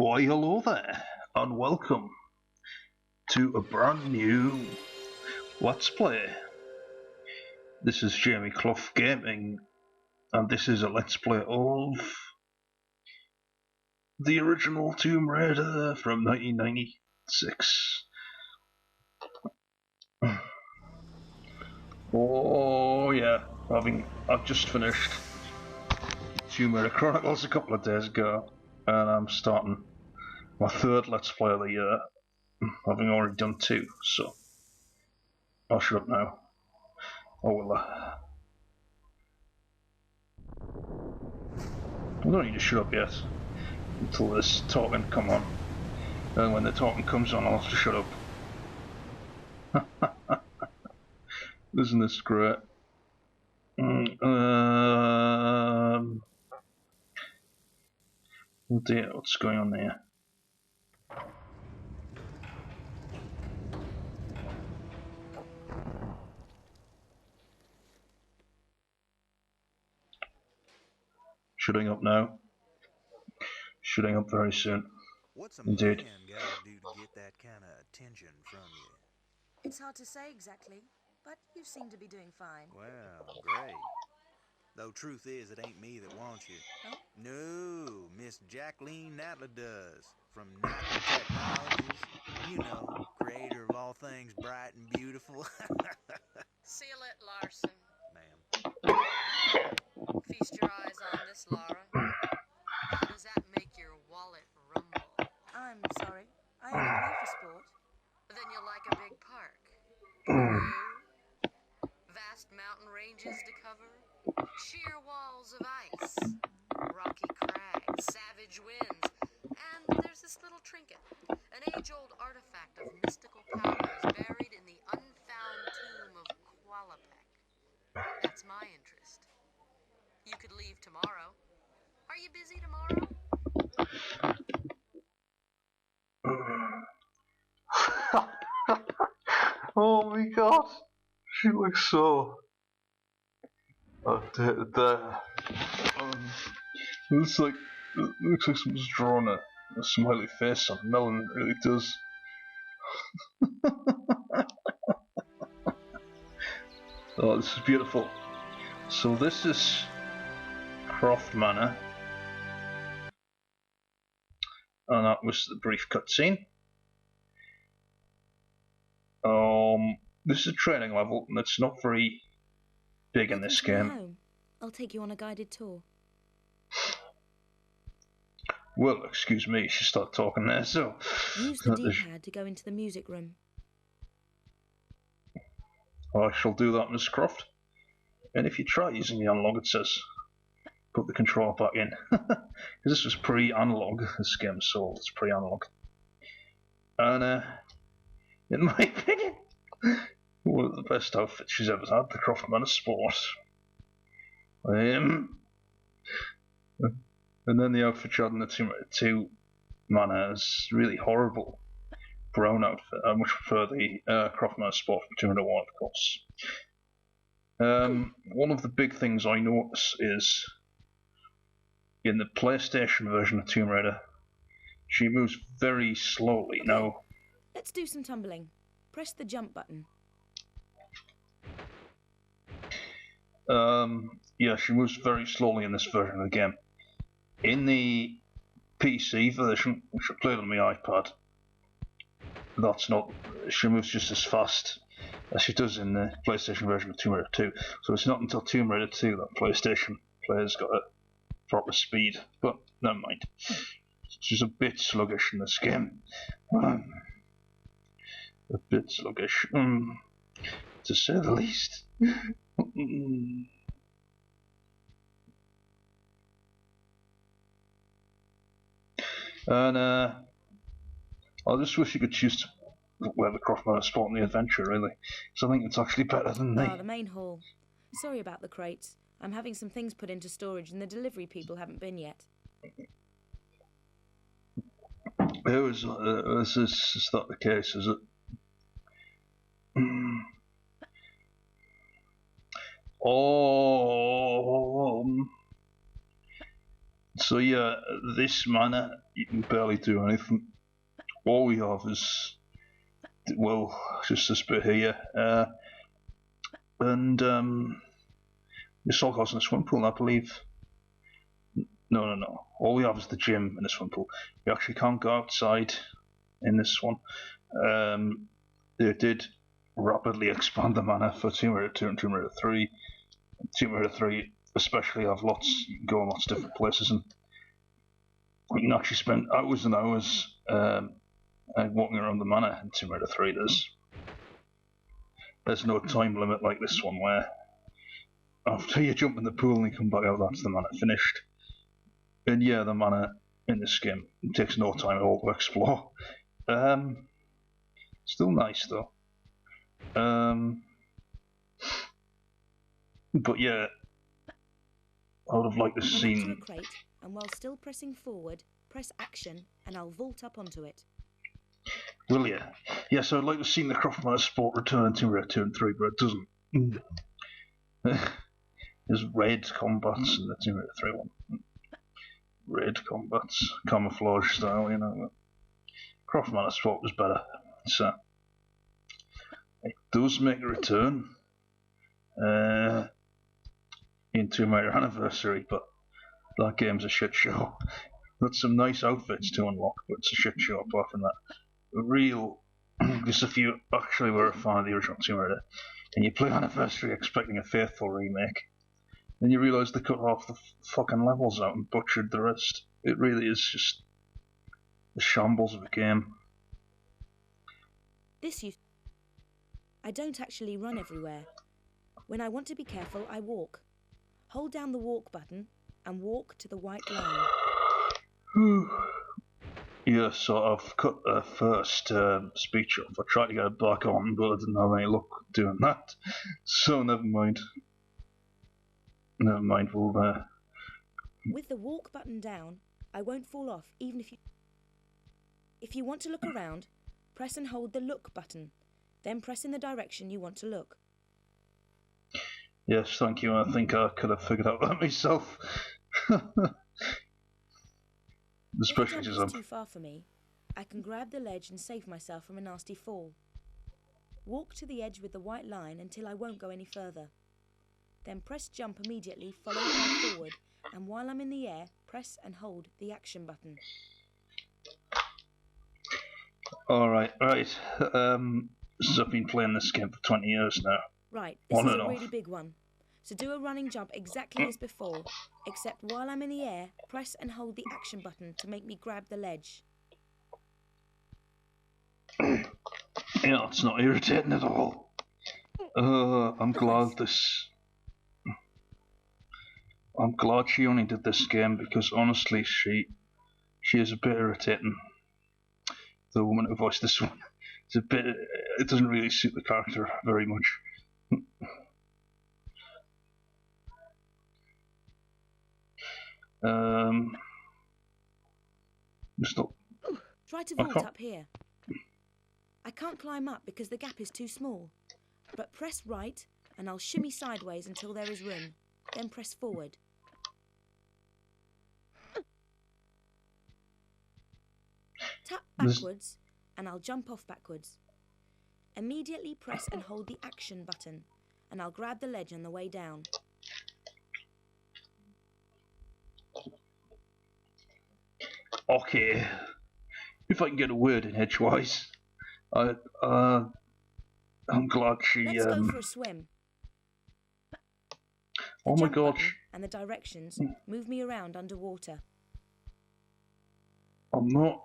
Why, hello there, and welcome to a brand new Let's Play. This is Jamie Clough Gaming, and this is a Let's Play of the original Tomb Raider from 1996. Oh yeah, I've just finished Tomb Raider Chronicles a couple of days ago, and I'm starting my third Let's Play of the year, having already done two, so I'll shut up now. I don't need to shut up yet until this talking come on, and when the talking comes on I'll have to shut up. Isn't this great? Oh dear, what's going on there? Shutting up now. Shutting up very soon. What's a Indeed. man gotta do to get that kind of attention from you? It's hard to say exactly, but you seem to be doing fine. Well, great. Though truth is, it ain't me that wants you. Oh? No, Miss Jacqueline Natla does. From Natla Technologies. You know, creator of all things bright and beautiful. Seal it, Larson. Ma'am. Feast your eyes on this, Lara. How does that make your wallet rumble? I'm sorry. I only play for sport. But then you'll like a big park. Peru, vast mountain ranges to cover, sheer walls of ice, rocky crags, savage winds, and there's this little trinket, an age-old artifact of mystical powers buried in the unfound tomb of Qualapec. That's my interest. You could leave tomorrow. Are you busy tomorrow? Oh my god, she looks so outdated there. It looks like someone's drawn a smiley face on Melon, it really does. Oh, this is beautiful. So this is Croft Manor, and that was the brief cutscene. This is a training level, and it's not very big in this game. Home. I'll take you on a guided tour. Well, excuse me, she started talking there, so... Use the D-pad to go into the music room. I shall do that, Miss Croft. And if you try using the analog, it says, put the controller back in. Because this was pre-analog, this game sold, it's pre-analog. And, in my opinion, one of the best outfits she's ever had, the Croft Man of Sport. And then the outfit she had in the Tomb Raider 2 manner is really horrible. Brown outfit. I much prefer the Croft Man of Sport from Tomb Raider 1, of course. One of the big things I notice is in the PlayStation version of Tomb Raider, she moves very slowly. Okay. Now, let's do some tumbling. Press the jump button. yeah, she moves very slowly in this version of the game. In the PC version, which I played on my iPad, that's not. She moves just as fast as she does in the PlayStation version of Tomb Raider 2. So it's not until Tomb Raider 2 that PlayStation players got a proper speed. But never mind. She's a bit sluggish in this game. A bit sluggish, to say the least. And I just wish you could choose to wear the Croft Man of Sport in the adventure, really, because I think it's actually better than me. Ah, the main hall. Sorry about the crates. I'm having some things put into storage and the delivery people haven't been yet. Is that the case, is it? So yeah, this mana, you can barely do anything. All we have is, well, just this bit here, and the Soul House and the swim pool, I believe. No. All we have is the gym and the swim pool. We actually can't go outside in this one. They did rapidly expand the mana for Tomb Raider 2 and Tomb Raider 3. Tomb Raider 3 especially have lots, you can go in lots of different places, and you can actually spend hours and hours walking around the mana in Tomb Raider 3. There's no time limit like this one where after you jump in the pool and you come back out, that's the mana finished. And yeah, the mana in this game takes no time at all to explore. Still nice though. But yeah, I would have liked to Run see. up to a crate, and while still pressing forward, press action, and I'll vault up onto it. Will ya? Yes, I'd like to see the Croft mana sport return in Tomb Raider 2 and 3, but it doesn't. There's raid combats in the Tomb Raider 3 one. Raid combats, camouflage style, you know. Croft mana sport was better. So it does make a return in Tomb Raider Anniversary, but that game's a shit show. Got some nice outfits to unlock, but it's a shit show apart from that. Just if you actually were a fan of the original Tomb Raider, and you play Anniversary expecting a faithful remake, then you realise they cut half the fucking levels out and butchered the rest. It really is just the shambles of a game. I don't actually run everywhere. When I want to be careful, I walk. Hold down the walk button and walk to the white line. Yeah, so I've cut the first speech off. I tried to get it back on, but I didn't have any luck doing that. So never mind. We'll With the walk button down, I won't fall off, even if you... If you want to look around, press and hold the look button. Then press in the direction you want to look. Yes, thank you. I think I could have figured out that myself. Especially if the as jump is too far for me, I can grab the ledge and save myself from a nasty fall. Walk to the edge with the white line until I won't go any further. Then press jump immediately, followed by forward, and while I'm in the air, press and hold the action button. Alright, right. Since I've been playing this game for 20 years now. Right, this is a really big one. So do a running jump exactly as before, except while I'm in the air, press and hold the action button to make me grab the ledge. Yeah, it's not irritating at all. I'm glad she only did this game, because honestly she is a bit irritating. The woman who voiced this one. It doesn't really suit the character very much. Try to vault up here. I can't climb up because the gap is too small. But press right and I'll shimmy sideways until there is room. Then press forward. Tap backwards and I'll jump off backwards. Immediately press and hold the action button and I'll grab the ledge on the way down. Okay. If I can get a word in edgewise. I'm glad she... Let's go for a swim. Oh my god. And the directions move me around underwater. I'm not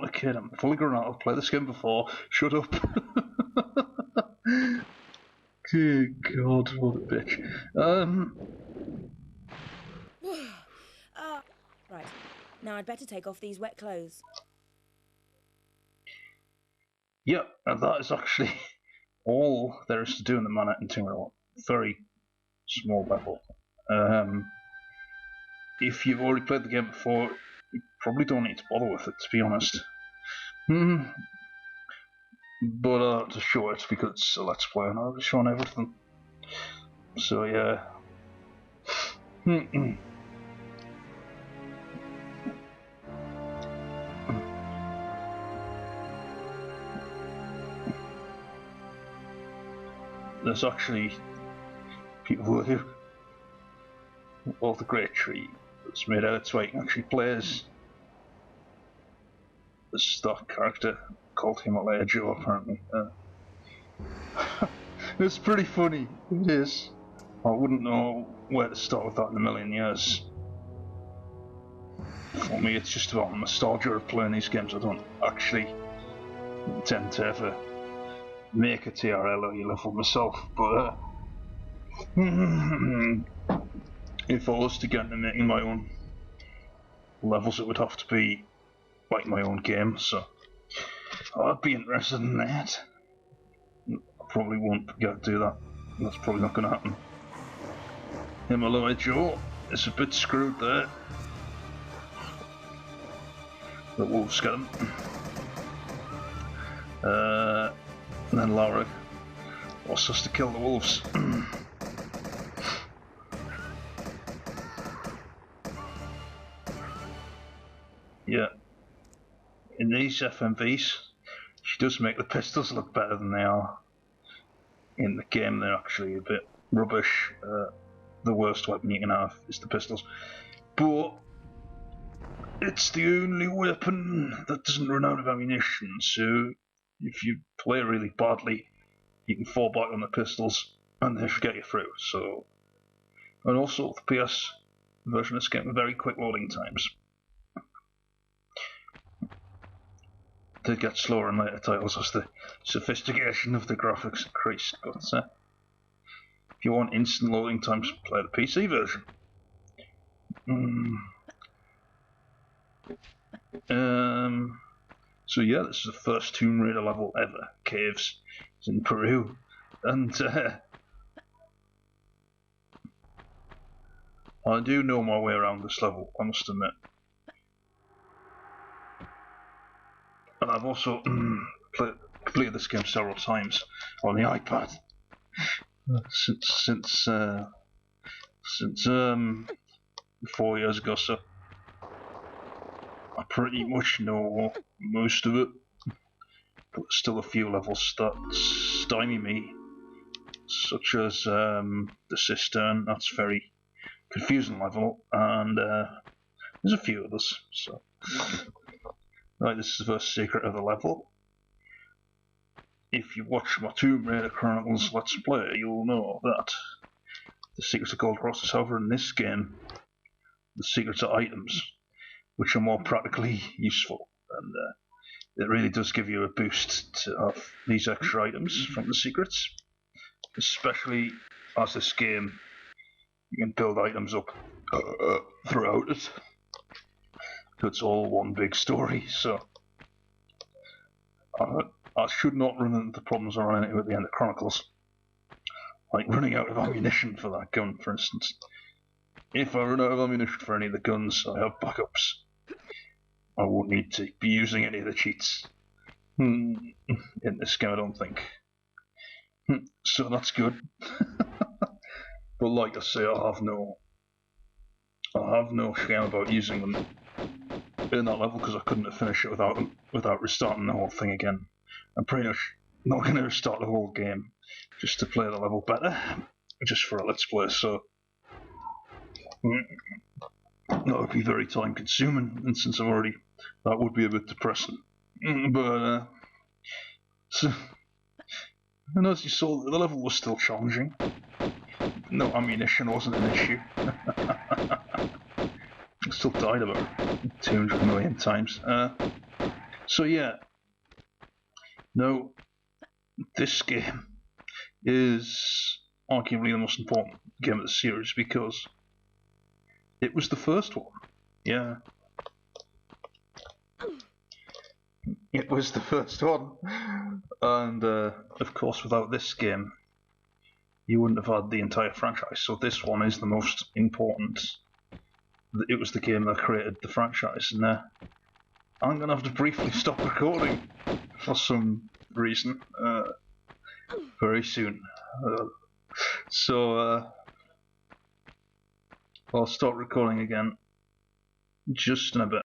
a kid. I'm fully grown up. I've played this game before. Shut up. Good God, what a bitch. Right. Now I'd better take off these wet clothes. Yep, and that is actually all there is to do in the mana in Tomb Raider 1. Very small level. If you've already played the game before, you probably don't need to bother with it, to be honest. But to show it, because it's a Let's Play and I'll be showing everything. So yeah. there's actually people who all the great tree that's made out of so you can actually play as that character called Himalaya Joe apparently. It's pretty funny, it is. I wouldn't know where to start with that in a million years. For me it's just about nostalgia of playing these games. I don't actually intend to ever make a TRL level myself, but if I was to get into making my own levels it would have to be like my own game, so I'd be interested in that. I probably won't get to do that. That's probably not going to happen. Himalaya Joe is a bit screwed there. The wolves get him. And then Lara wants us to kill the wolves. Yeah. In these FMVs, she does make the pistols look better than they are. In the game, they're actually a bit rubbish. The worst weapon you can have is the pistols. But it's the only weapon that doesn't run out of ammunition, so if you play really badly, you can fall back on the pistols and they should get you through. So, and also the PS version is getting very quick loading times. They get slower in later titles as the sophistication of the graphics increased, but if you want instant loading times, play the PC version. So yeah, this is the first Tomb Raider level ever. Caves. It's in Peru, and I do know my way around this level, I must admit. And I've also completed this game several times on the iPad since 4 years ago, so I pretty much know most of it. But there's still a few levels that stymie me, such as the Cistern. That's a very confusing level, and there's a few others. So, right, this is the first secret of the level. If you watch my Tomb Raider Chronicles Let's Play, you'll know that the secrets of gold roses. However, in this game, the secrets are items, which are more practically useful, and it really does give you a boost to have these extra items from the secrets, especially as this game you can build items up throughout it. So it's all one big story, so I should not run into the problems I ran into at the end of Chronicles, like running out of ammunition for that gun, for instance. If I run out of ammunition for any of the guns, I have backups. I won't need to be using any of the cheats in this game, I don't think. So that's good. But like I say, I have no shame about using them in that level, because I couldn't have finished it without restarting the whole thing again. I'm pretty much not going to restart the whole game just to play the level better, just for a let's play. So that would be very time consuming, and since I'm already, that would be a bit depressing. But so, and as you saw, the level was still challenging. No ammunition wasn't an issue. I still died about 200 million times. So yeah, no, this game is arguably the most important game of the series because it was the first one. Yeah. It was the first one. And of course, without this game, you wouldn't have had the entire franchise. So this one is the most important. It was the game that created the franchise. And I'm going to have to briefly stop recording for some reason very soon. So I'll start recording again just in a bit.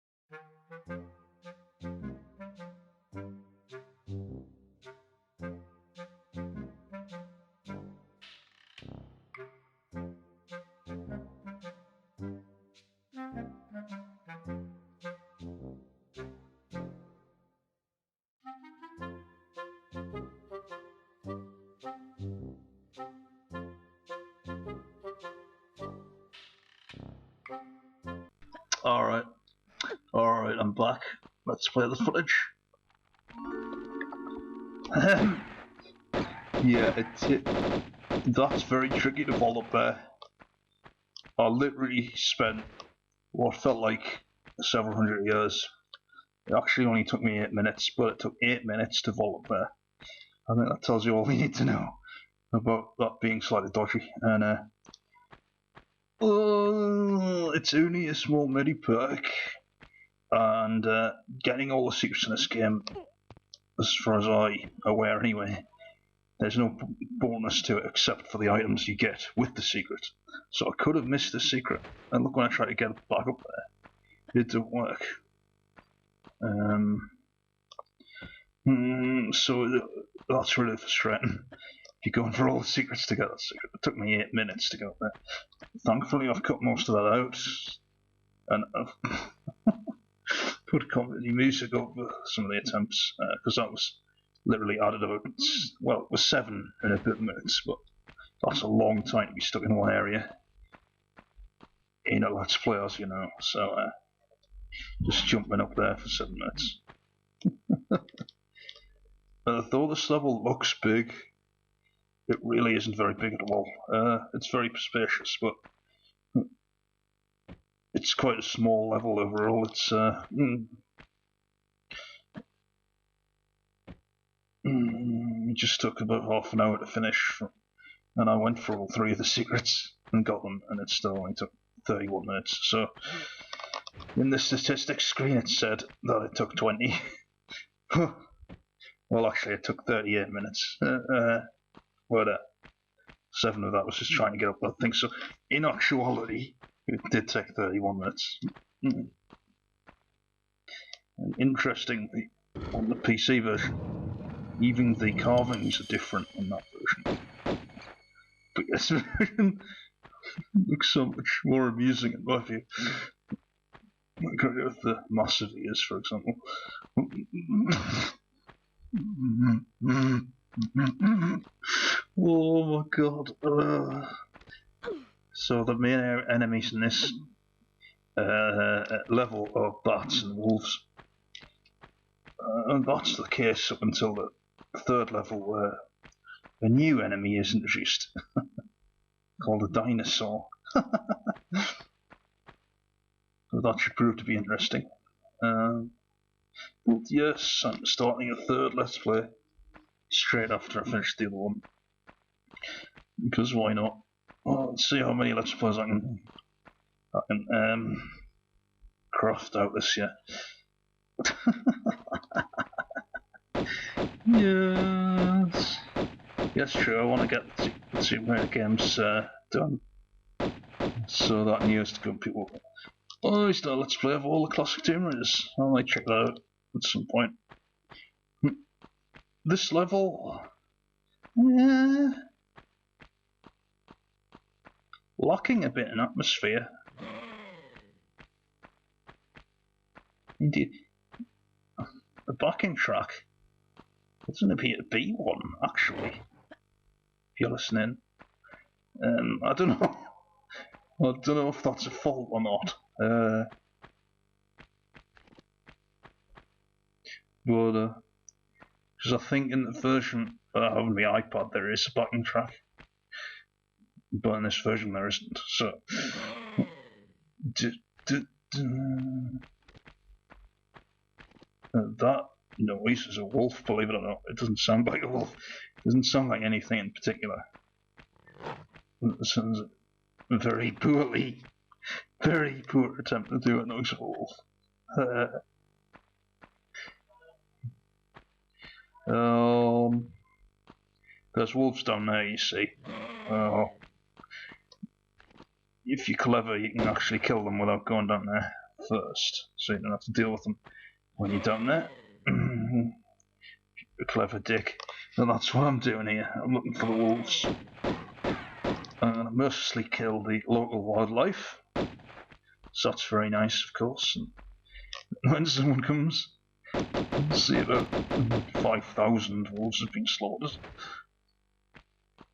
Alright, I'm back. Let's play the footage. Yeah, that's very tricky to follow up there. I literally spent what felt like several hundred years. It actually only took me 8 minutes, but it took 8 minutes to vault up there. I think that tells you all you need to know about that being slightly dodgy. And it's only a small mini perk, and getting all the secrets in this game, as far as I'm aware anyway, there's no bonus to it except for the items you get with the secret. So I could have missed the secret, and look, when I tried to get it back up there, it didn't work. So that's really frustrating. You're going for all the secrets to get that secret. It took me 8 minutes to get there. Thankfully I've cut most of that out, and I've put comedy music over some of the attempts, because that was literally added about, well, it was 7 and a bit minutes, but that's a long time to be stuck in one area in a Let's Play, as you know, so just jumping up there for 7 minutes. Though this level looks big, it really isn't very big at all. It's very spacious, but it's quite a small level overall. It's it just took about half an hour to finish, and I went for all 3 of the secrets and got them, and it still only took 31 minutes. So in the statistics screen it said that it took 20. Well, actually it took 38 minutes. But 7 of that was just trying to get up that thing. So in actuality, it did take 31 minutes. And interestingly, on the PC version, even the carvings are different on that version. But this version looks so much more amusing in my view. Like with the massive ears, for example. Oh my god. So the main enemies in this level are bats and wolves. And that's the case up until the 3rd level, where a new enemy is introduced called a dinosaur. So that should prove to be interesting. But yes, I'm starting a 3rd Let's Play straight after I finish the other one. Because why not? Well, let's see how many Let's Plays I can craft out this year. Yes. Yes, true, I want to get the Tomb Raider games done. So that news to come, people. Oh, he's done a Let's Play of all the classic Tomb Raiders. I might check that out at some point. This level, lacking a bit in atmosphere. Indeed, the backing track doesn't appear to be one, actually. If you're listening, I don't know. I don't know if that's a fault or not. Because I think in the version that I have on my iPad there is a backing track, but in this version there isn't. So that noise is a wolf, believe it or not. It doesn't sound like a wolf. It doesn't sound like anything in particular. It sounds a very poor attempt to do a noise of a wolf. There's wolves down there, you see. If you're clever, you can actually kill them without going down there first, so you don't have to deal with them when you're down there. A clever dick. And that's what I'm doing here. I'm looking for the wolves. I'm going to mercilessly kill the local wildlife. So that's very nice, of course. And when someone comes, you'll see about 5,000 wolves have been slaughtered.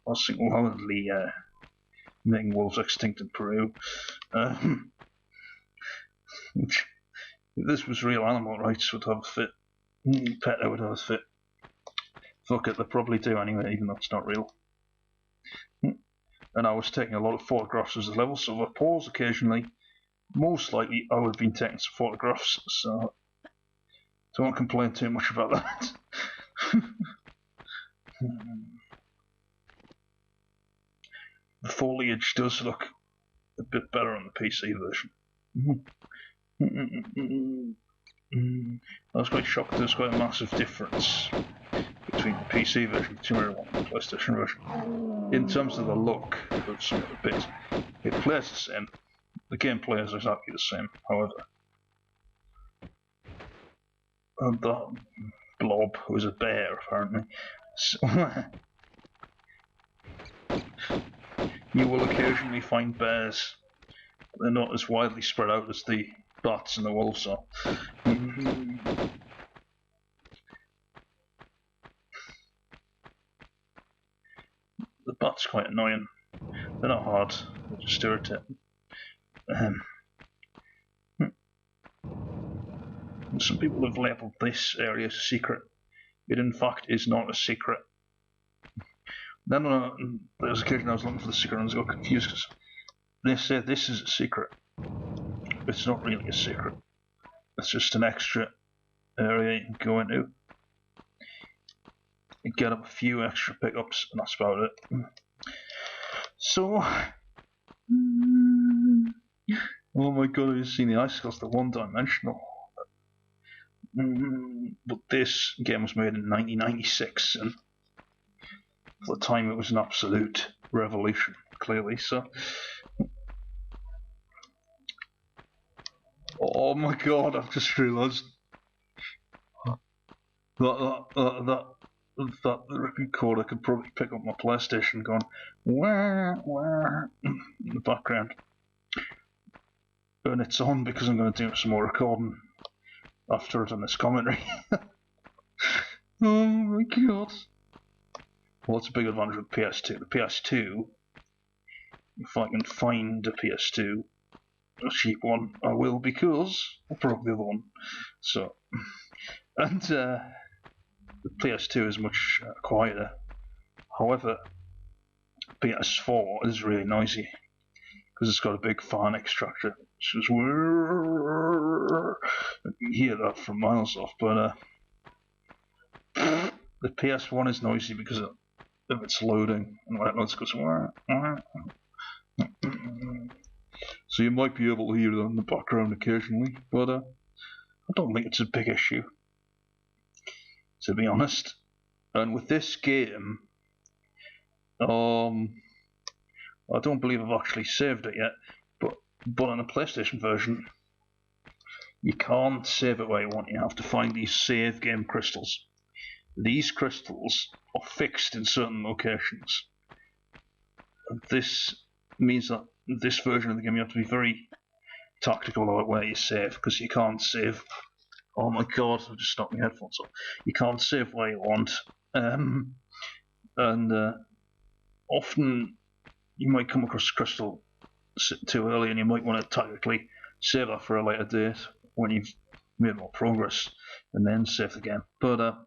Or single-handedly making wolves extinct in Peru. Which, if this was real, animal rights would have a fit. PETA would have a fit. Fuck it, they probably do anyway, even though it's not real. And I was taking a lot of photographs as a level, so if I pause occasionally, most likely I would have been taking some photographs, so don't complain too much about that. The foliage does look a bit better on the PC version. I was quite shocked there's quite a massive difference between the PC version, the Tomb Raider 1, and the PlayStation version. In terms of the look of some of the bits, it plays the same. The gameplay is exactly the same, however. And that blob was a bear, apparently. So you will occasionally find bears. They're not as widely spread out as the bats and the wolves are. The bat's quite annoying. They're not hard, they're just irritating. Some people have labelled this area as a secret. It in fact is not a secret. Then there was occasion I was looking for the secret and I got confused because they say this is a secret. It's not really a secret. It's just an extra area you can go into. You get up a few extra pickups and that's about it. So, oh my god, have you seen the icicles? They're one-dimensional. But this game was made in 1996 and for the time it was an absolute revolution, clearly, so. Oh my god, I've just realised that recorder could probably pick up my PlayStation going where in the background. And it's on because I'm going to do some more recording after I've done this commentary. Oh my god. Well, it's a big advantage with PS2. The PS2, if I can find a PS2, a cheap one, I will, because I broke the other one. So, and the PS2 is much quieter. However, PS4 is really noisy because it's got a big fan extractor. It's just you hear that from miles off. But the PS1 is noisy because of its loading, and when it loads, it goes. So you might be able to hear that in the background occasionally, but I don't think it's a big issue, to be honest. And with this game, I don't believe I've actually saved it yet, but on the PlayStation version, you can't save it where you want. You have to find these save game crystals. These crystals are fixed in certain locations. And this means that this version of the game you have to be very tactical about where you save, because you can't save. Oh my god, I've just knocked my headphones off. You can't save where you want. Often you might come across a crystal too early and you might want to tactically save that for a later date when you've made more progress and then save the game. But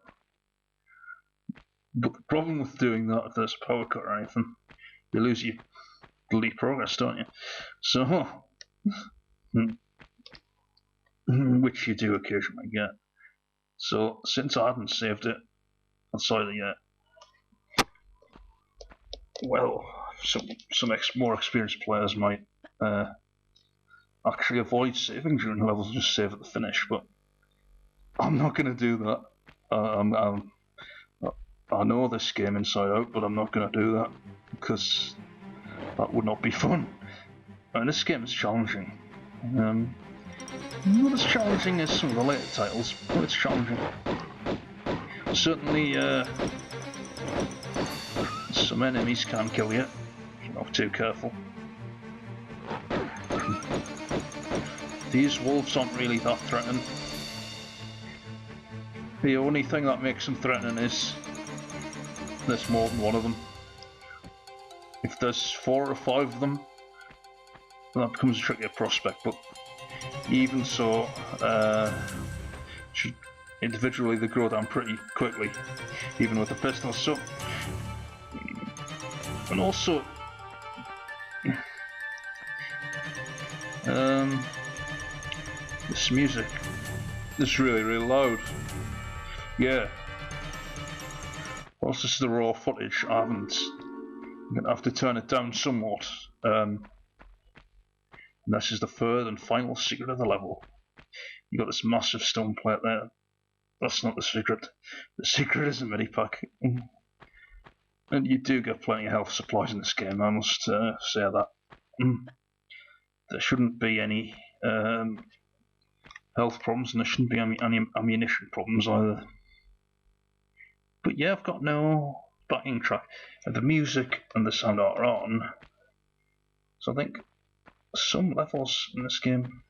the problem with doing that, if there's a power cut or anything, you lose your bloody progress, don't you? So, which you do occasionally get. So, since I hadn't saved it outside yet, well, some more experienced players might actually avoid saving during levels and just save at the finish, but I'm not going to do that. I know this game inside out, but I'm not going to do that because that would not be fun. And this game is challenging. Not as challenging as some of the later titles, but it's challenging. Certainly, some enemies can kill you if you're not too careful. These wolves aren't really that threatening. The only thing that makes them threatening is there's more than one of them. If there's 4 or 5 of them, then that becomes a trickier prospect, but Even so, individually they grow down pretty quickly, even with the pistols. So, and also, this music is really, really loud. Yeah. Whilst this is the raw footage, I'm gonna have to turn it down somewhat. And this is the third and final secret of the level. You got this massive stone plate there. That's not the secret. The secret is a mini pack. And you do get plenty of health supplies in this game, I must say that. There shouldn't be any health problems, and there shouldn't be any ammunition problems either. But yeah, I've got no backing track. The music and the sound art are on. So I think some levels in this game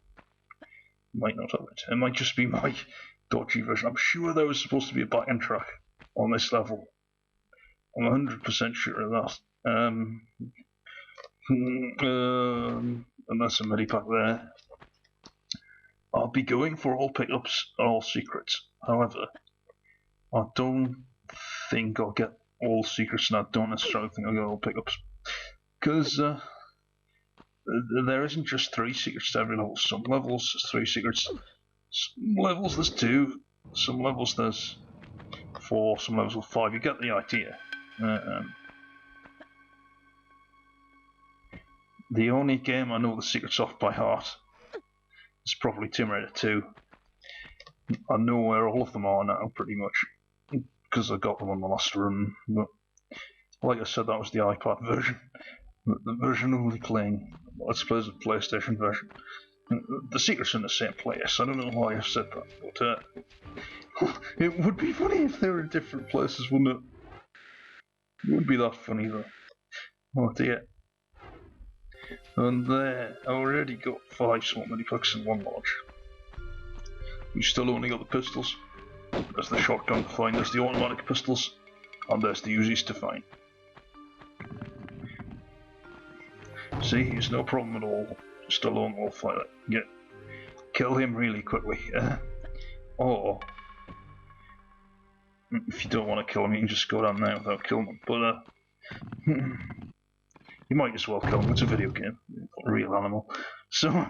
might not have it. It might just be my dodgy version. I'm sure there was supposed to be a backing track on this level. I'm 100% sure of that. And that's a midi pack there. I'll be going for all pickups, all secrets. However, I don't think I'll get all secrets, and I don't necessarily think I'll get all pickups. Because there isn't just 3 secrets to every level. Some levels there's 3 secrets, some levels there's 2, some levels there's 4, some levels with 5. You get the idea. The only game I know the secrets off by heart is probably Tomb Raider 2. I know where all of them are now, pretty much, because I got them on the last run. But like I said, that was the iPad version. The version only playing Let's Play is the PlayStation version. The secrets are in the same place. I don't know why I said that, but it would be funny if they were in different places, wouldn't it? It wouldn't be that funny though. Oh dear. And there, I already got 5 small mini packs and 1 large. We still only got the pistols. There's the shotgun to find, there's the automatic pistols, and there's the Uzis to find. See, it's no problem at all. Just a lone wolf fighter. Yeah. Kill him really quickly. Or, if you don't want to kill him, you can just go down there without killing him. But, you might as well kill him, it's a video game. It's not a real animal. So,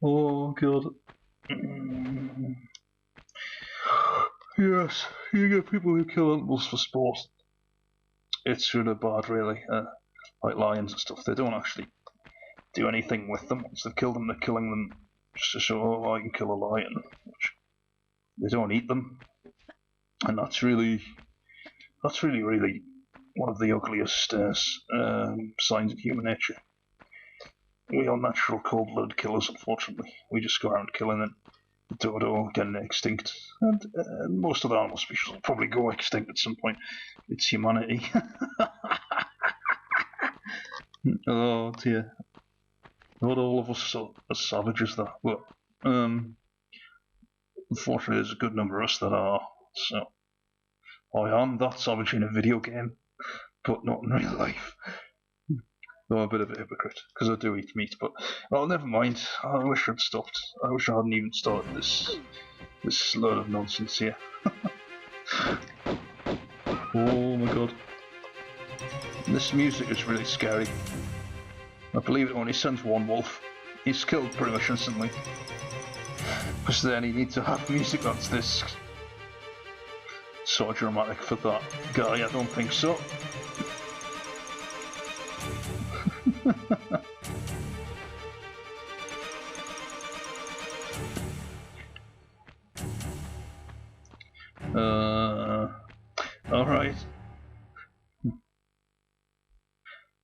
oh god. Yes, you get people who kill animals for sport. It's sort of bad, really. Like lions and stuff, they don't actually do anything with them. Once they've killed them, they're killing them just to show, oh, I can kill a lion. Which they don't eat them. And that's really one of the ugliest signs of human nature. We are natural cold-blooded killers, unfortunately. We just go around killing them. The dodo getting extinct, and most other animal species will probably go extinct at some point. It's humanity. Oh dear. Not all of us are as savage as that, but unfortunately there's a good number of us that are, so I am that savage in a video game, but not in real life. Though I'm a bit of a hypocrite, because I do eat meat, but oh, never mind. I wish I'd stopped. I wish I hadn't even started this load of nonsense here. Oh my god. This music is really scary. I believe it only sends 1 wolf. He's killed pretty much instantly. Because then you need to have music that's this sort of dramatic for that guy. I don't think so. Alright.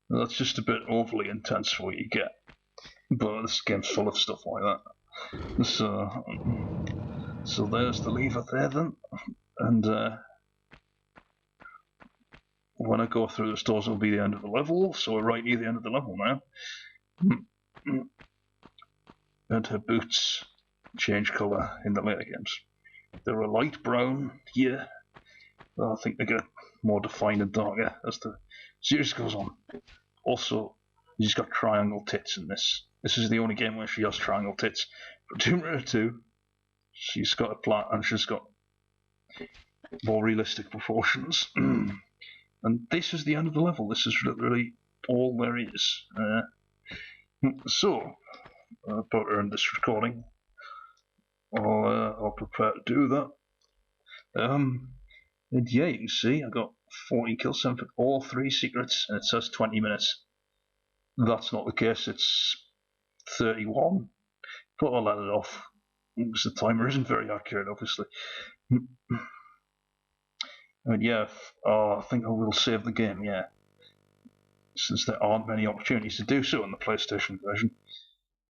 That's just a bit overly intense for what you get. But this game's full of stuff like that. So there's the lever there then. And when I go through the doors, it'll be the end of the level, so we're right near the end of the level now. And her boots change colour in the later games. They're a light brown here. I think they get more defined and darker as the series goes on. Also, She's got triangle tits in this. This is the only game where she has triangle tits. For Tomb Raider 2, she's got a plat and she's got more realistic proportions. And this is the end of the level. This is literally all there is. So, about to end this recording. I'll prepare to do that. And yeah, you can see I got 40 kills, all 3 secrets, and it says 20 minutes. That's not the case, it's 31. But I'll let it off, because the timer isn't very accurate, obviously. And yeah, I think I will save the game, yeah. Since there aren't many opportunities to do so in the PlayStation version.